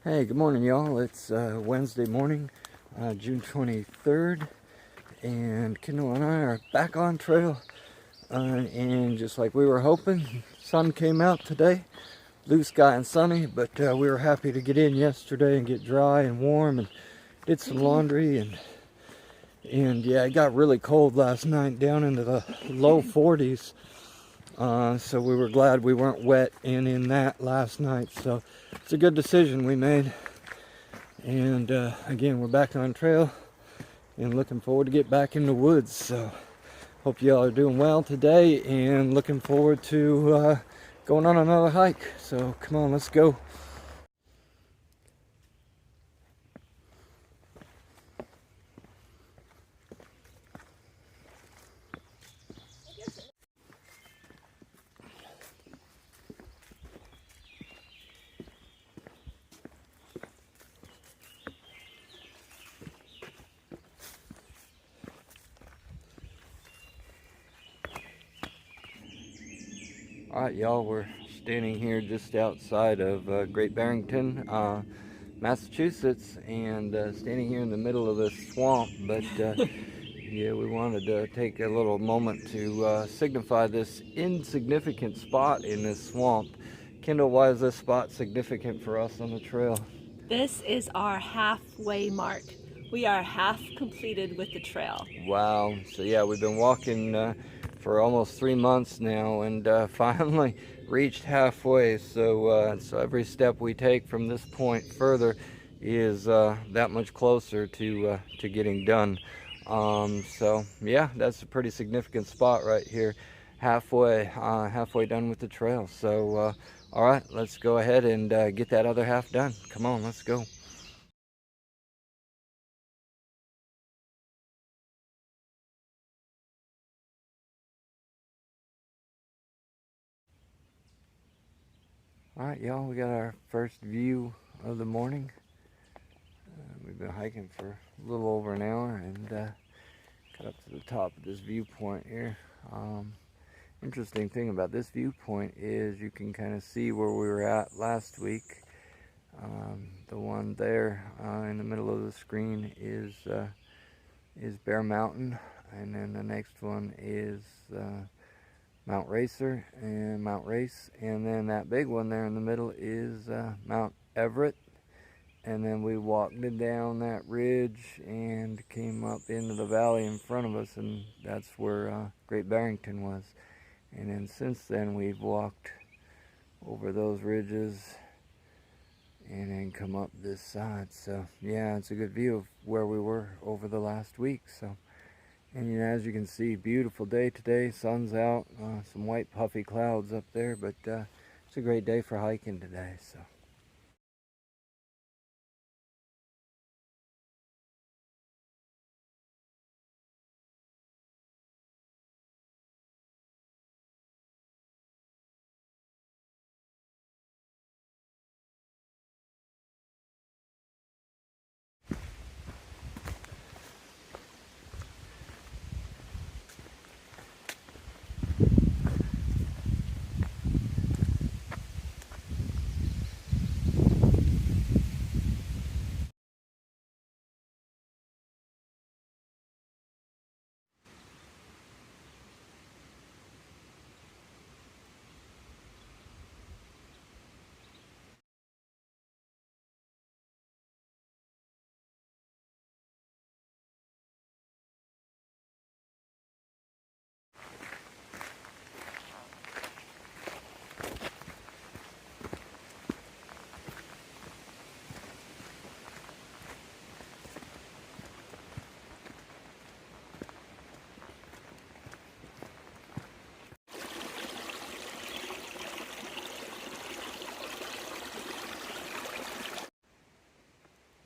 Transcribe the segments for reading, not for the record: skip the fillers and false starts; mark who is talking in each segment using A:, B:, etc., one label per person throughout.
A: Hey, good morning, y'all. It's Wednesday morning, June 23rd, and Kendall and I are back on trail. And just like we were hoping, sun came out today, blue sky and sunny, but we were happy to get in yesterday and get dry and warm and did some laundry. And yeah, it got really cold last night, down into the low 40s. So we were glad we weren't wet and in that last night. So it's a good decision we made. And again, we're back on trail and looking forward to get back in the woods. So hope y'all are doing well today and looking forward to going on another hike. So come on, let's go. Alright, y'all, we're standing here just outside of Great Barrington, Massachusetts, and standing here in the middle of this swamp. But yeah, we wanted to take a little moment to signify this insignificant spot in this swamp. Kendall, why is this spot significant for us on the trail?
B: This is our halfway mark. We are half completed with the trail.
A: Wow. So yeah, we've been walking for almost 3 months now, and finally reached halfway. So every step we take from this point further is that much closer to getting done. So yeah, that's a pretty significant spot right here, halfway done with the trail. So all right, let's go ahead and get that other half done. Come on, let's go. All right, y'all, we got our first view of the morning. We've been hiking for a little over an hour and got up to the top of this viewpoint here. Interesting thing about this viewpoint is you can kind of see where we were at last week. The one there in the middle of the screen is Bear Mountain, and then the next one is Mount Race, and then that big one there in the middle is Mount Everett. And then we walked down that ridge and came up into the valley in front of us, and that's where Great Barrington was. And then since then we've walked over those ridges and then come up this side. So yeah, it's a good view of where we were over the last week. So, and you know, as you can see, beautiful day today. Sun's out, some white puffy clouds up there, but it's a great day for hiking today. So.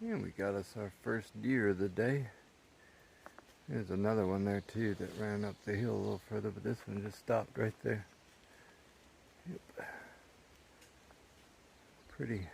A: And we got us our first deer of the day. There's another one there too that ran up the hill a little further, but this one just stopped right there. Yep. Pretty.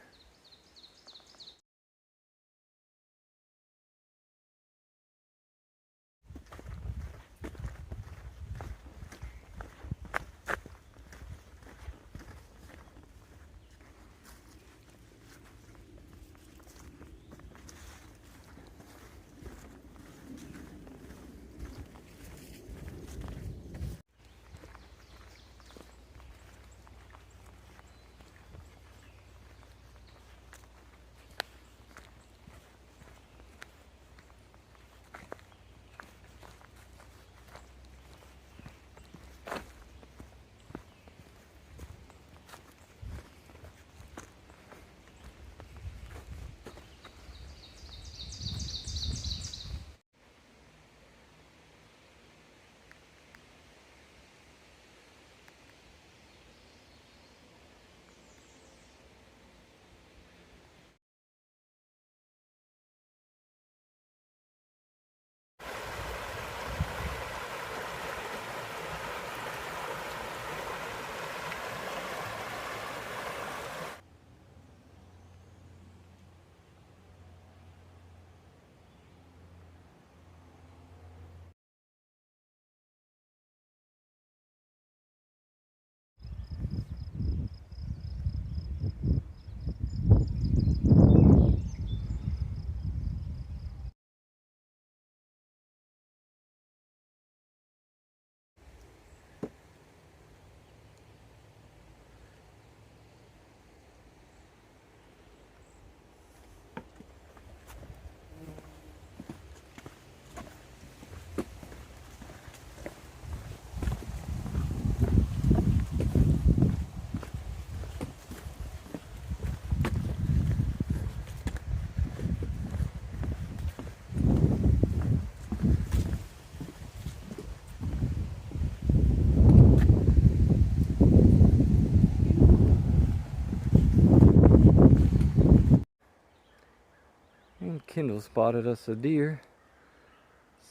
A: Kendall spotted us a deer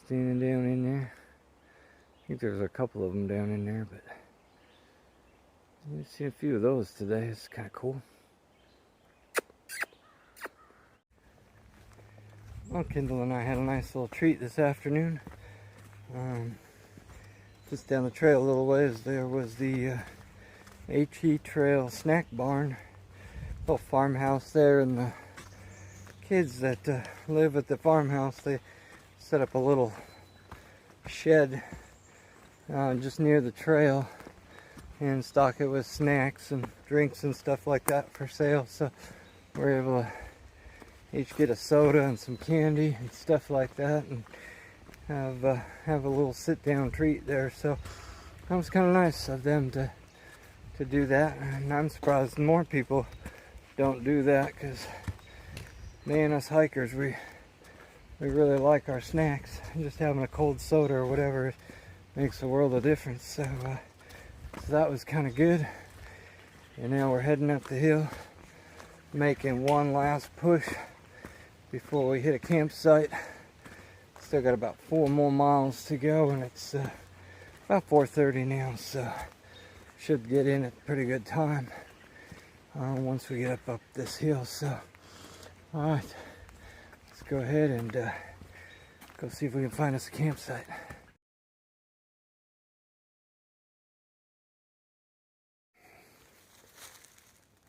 A: standing down in there. I think there's a couple of them down in there, but we've seen a few of those today. It's kind of cool. Well, Kendall and I had a nice little treat this afternoon. Just down the trail a little ways, there was the HE Trail snack barn, little farmhouse there, and the kids that live at the farmhouse, they set up a little shed just near the trail and stock it with snacks and drinks and stuff like that for sale. So we're able to each get a soda and some candy and stuff like that, and have a little sit-down treat there. So that was kind of nice of them to do that, and I'm surprised more people don't do that, because man, us hikers, we really like our snacks. Just having a cold soda or whatever makes a world of difference. So that was kind of good. And now we're heading up the hill, making one last push before we hit a campsite. Still got about 4 more miles to go, and it's about 4:30 now, so should get in at a pretty good time once we get up this hill. So alright, let's go ahead and go see if we can find us a campsite.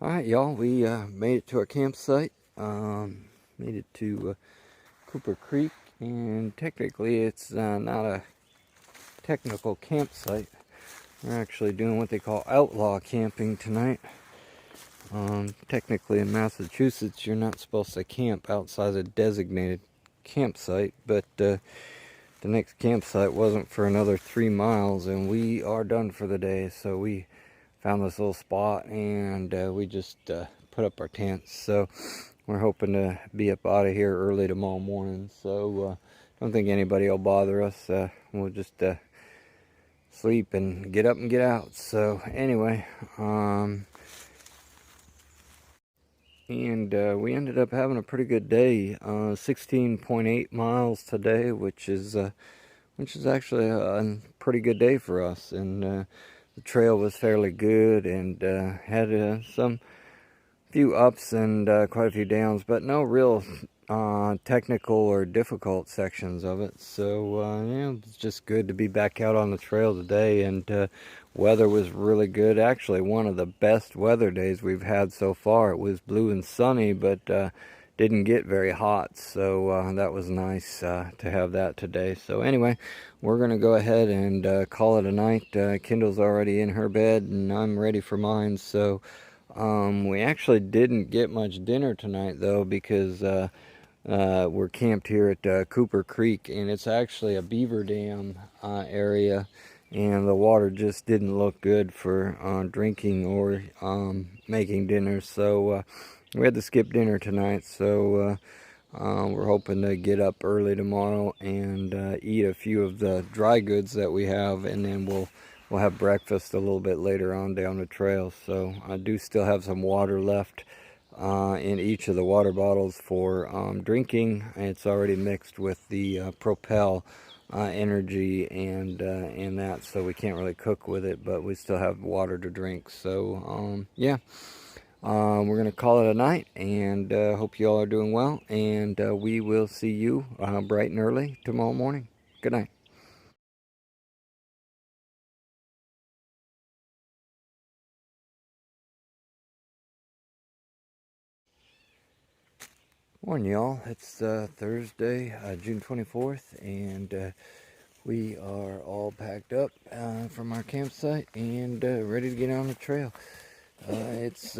A: Alright, y'all, we made it to our campsite. Made it to Cooper Creek, and technically it's not a technical campsite. We're actually doing what they call outlaw camping tonight. Technically in Massachusetts you're not supposed to camp outside a designated campsite, but the next campsite wasn't for another 3 miles, and we are done for the day. So we found this little spot, and we just put up our tents. So we're hoping to be up out of here early tomorrow morning. So don't think anybody will bother us. We'll just sleep and get up and get out. So anyway, and we ended up having a pretty good day. 16.8 miles today, which is actually a pretty good day for us. And the trail was fairly good, and had some few ups and quite a few downs, but no real technical or difficult sections of it. So yeah, it's just good to be back out on the trail today, and weather was really good. Actually, one of the best weather days we've had so far. It was blue and sunny, but didn't get very hot, so that was nice to have that today. So anyway, we're gonna go ahead and call it a night. Kendall's already in her bed, and I'm ready for mine. So we actually didn't get much dinner tonight, though, because we're camped here at Cooper Creek, and it's actually a beaver dam area, and the water just didn't look good for drinking or making dinner. So we had to skip dinner tonight. So we're hoping to get up early tomorrow and eat a few of the dry goods that we have, and then we'll have breakfast a little bit later on down the trail. So I do still have some water left in each of the water bottles for drinking. It's already mixed with the Propel energy and that, so we can't really cook with it, but we still have water to drink. So yeah, we're gonna call it a night, and hope you all are doing well, and we will see you bright and early tomorrow morning. Good night. Morning, y'all. It's Thursday, June 24th, and we are all packed up from our campsite and ready to get on the trail. It's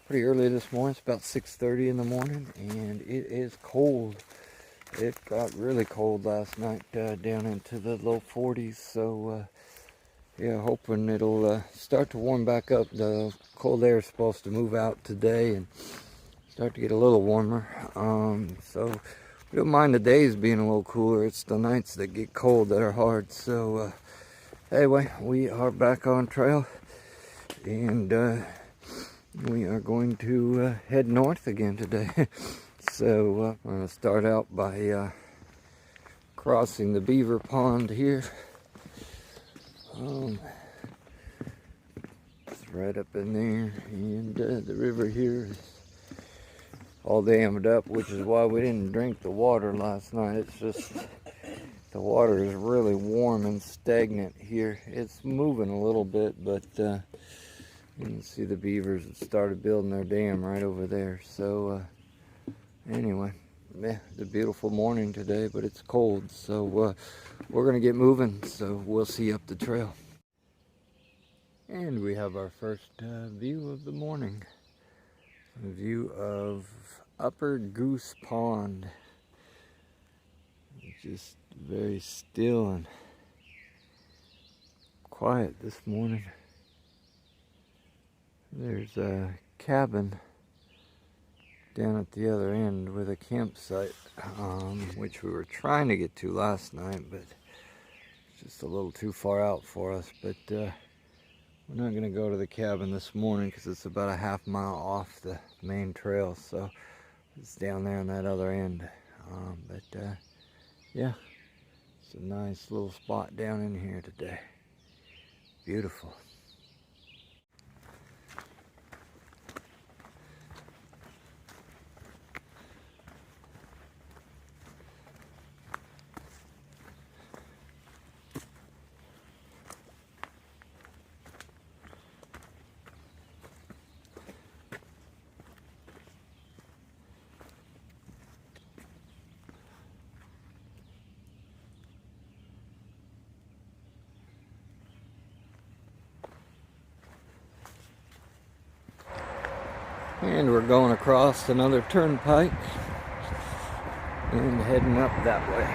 A: pretty early this morning. It's about 6:30 in the morning, and it is cold. It got really cold last night, down into the low 40s. So yeah, hoping it'll start to warm back up. The cold air is supposed to move out today and start to get a little warmer. So we don't mind the days being a little cooler. It's the nights that get cold that are hard. So anyway, we are back on trail, and we are going to head north again today. So I'm going to start out by crossing the beaver pond here. It's right up in there, and the river here is all dammed up, which is why we didn't drink the water last night. It's just the water is really warm and stagnant here. It's moving a little bit, but you can see the beavers that started building their dam right over there. So anyway, yeah, it's a beautiful morning today, but it's cold, so we're gonna get moving. So we'll see you up the trail. And we have our first view of the morning. A view of Upper Goose Pond. It's just very still and quiet this morning. There's a cabin down at the other end with a campsite, which we were trying to get to last night, but it's just a little too far out for us. But we're not going to go to the cabin this morning because it's about a half-mile off the main trail, so it's down there on that other end. Yeah, it's a nice little spot down in here today. Beautiful. And we're going across another turnpike and heading up that way.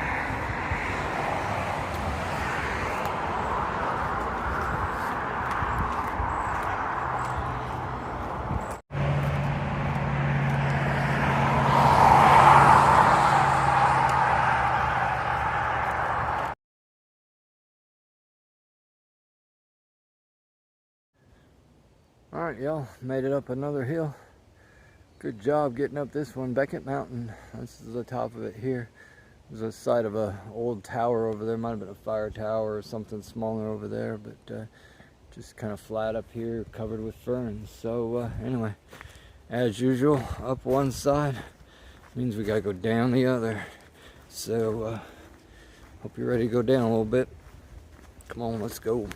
A: Alright, y'all, made it up another hill. Good job getting up this one. Beckett Mountain, this is the top of it here. There's a site of an old tower over there. Might have been a fire tower or something smaller over there, but just kind of flat up here, covered with ferns. So anyway, as usual, up one side means we gotta go down the other. So hope you're ready to go down a little bit. Come on, let's go.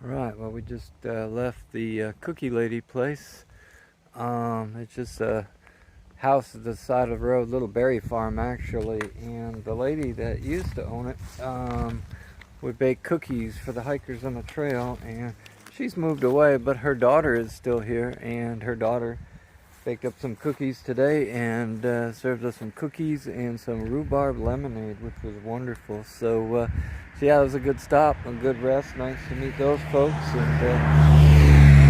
A: Right, well, we just left the Cookie Lady place. It's just a house at the side of the road, little berry farm actually, and the lady that used to own it would bake cookies for the hikers on the trail, and she's moved away, but her daughter is still here, and her daughter baked up some cookies today and served us some cookies and some rhubarb lemonade, which was wonderful. So yeah, it was a good stop, a good rest. Nice to meet those folks. And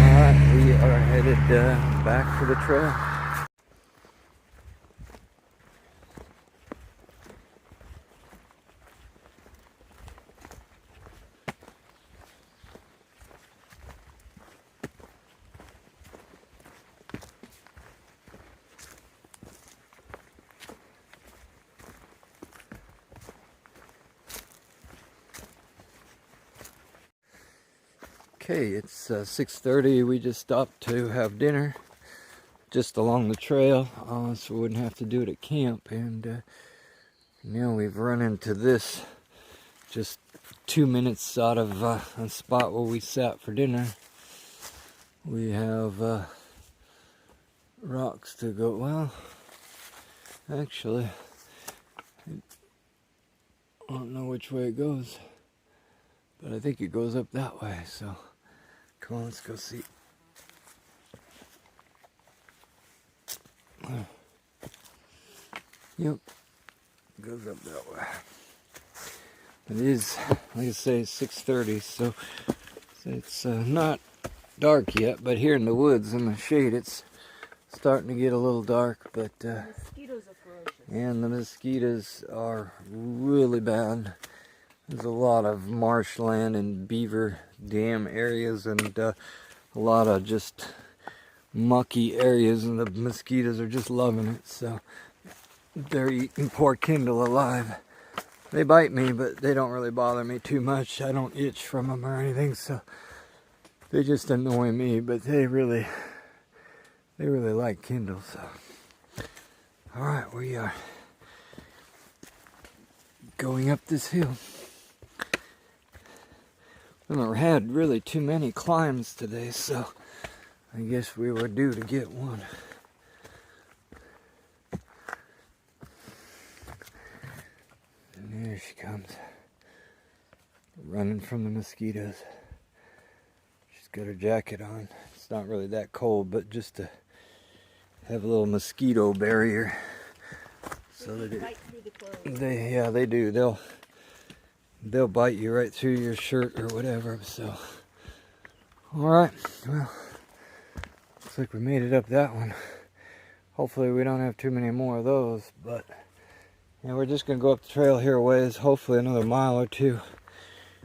A: all right, we are headed back to the trail. Okay, it's 6:30. We just stopped to have dinner just along the trail, so we wouldn't have to do it at camp. And now we've run into this just 2 minutes out of a spot where we sat for dinner. We have rocks to go. Well, actually, I don't know which way it goes, but I think it goes up that way. So come on, let's go see. Yep, goes up that way. It is, like I say, 6:30, so it's not dark yet, but here in the woods in the shade it's starting to get a little dark. But
B: Mosquitoes are ferocious.
A: and the mosquitoes are really bad. There's a lot of marshland and beaver dam areas, and a lot of just mucky areas, and the mosquitoes are just loving it. So they're eating poor Kindle alive. They bite me, but they don't really bother me too much. I don't itch from them or anything, so they just annoy me. But they really like Kindle. So, all right, we are going up this hill. We haven't had really too many climbs today, so I guess we were due to get one. And there she comes, running from the mosquitoes. She's got her jacket on. It's not really that cold, but just to have a little mosquito barrier, so that they do. They'll bite you right through your shirt or whatever. So, all right. Well, looks like we made it up that one. Hopefully, we don't have too many more of those, but. And we're just going to go up the trail here a ways, hopefully another mile or two.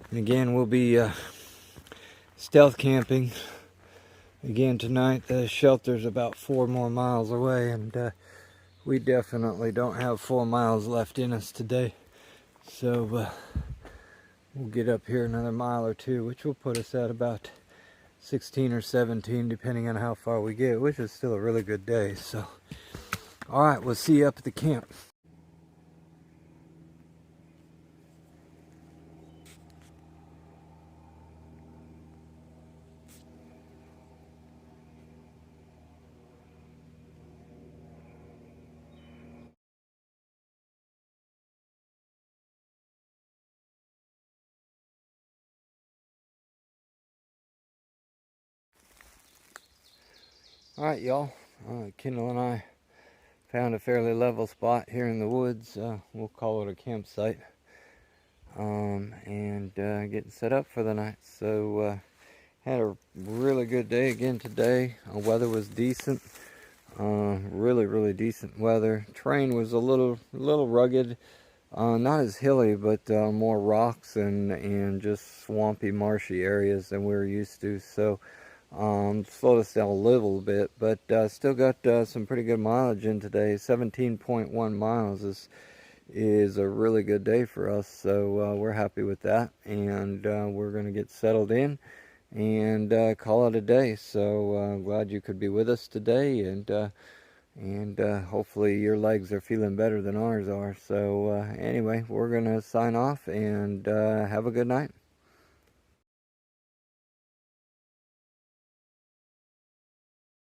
A: And again, we'll be stealth camping again tonight. The shelter's about 4 more miles away, and we definitely don't have 4 miles left in us today. So we'll get up here another mile or two, which will put us at about 16 or 17, depending on how far we get, which is still a really good day. So, all right, we'll see you up at the camp. Alright, y'all, Kendall and I found a fairly level spot here in the woods. We'll call it a campsite, and getting set up for the night. So had a really good day again today. Weather was decent, really decent weather. Terrain was a little rugged, not as hilly, but more rocks and just swampy, marshy areas than we were used to. So slowed us down a little bit, but still got some pretty good mileage in today. 17.1 miles is a really good day for us, so we're happy with that, and we're going to get settled in and call it a day. So glad you could be with us today, and hopefully your legs are feeling better than ours are. So anyway, we're going to sign off and have a good night.